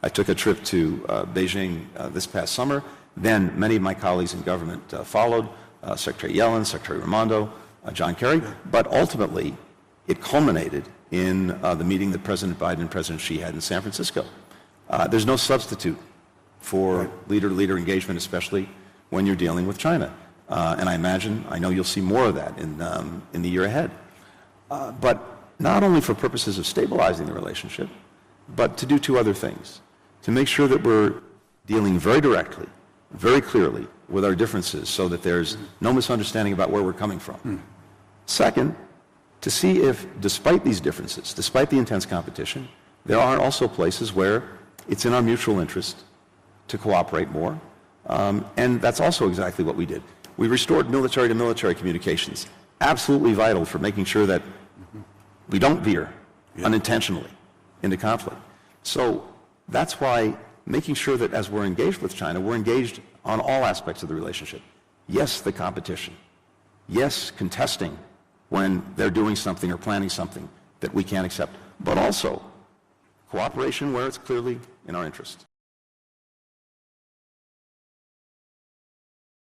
I took a trip to Beijing this past summer. Then many of my colleagues in government followed, Secretary Yellen, Secretary Raimondo, John Kerry, but ultimately it culminated in the meeting that President Biden and President Xi had in San Francisco. There's no substitute for leader-to-leader engagement, especially when you're dealing with China. And I know you'll see more of that in the year ahead. But not only for purposes of stabilizing the relationship, but to do two other things. To make sure that we're dealing very directly, very clearly with our differences so that there's no misunderstanding about where we're coming from. Second, to see if, despite these differences, despite the intense competition, there are also places where it's in our mutual interest to cooperate more. And that's also exactly what we did. We restored military-to-military communications, absolutely vital for making sure that we don't veer unintentionally into conflict. So that's why making sure that as we're engaged with China, we're engaged on all aspects of the relationship. Yes, the competition. Yes, contesting when they're doing something or planning something that we can't accept, but also cooperation where it's clearly in our interest.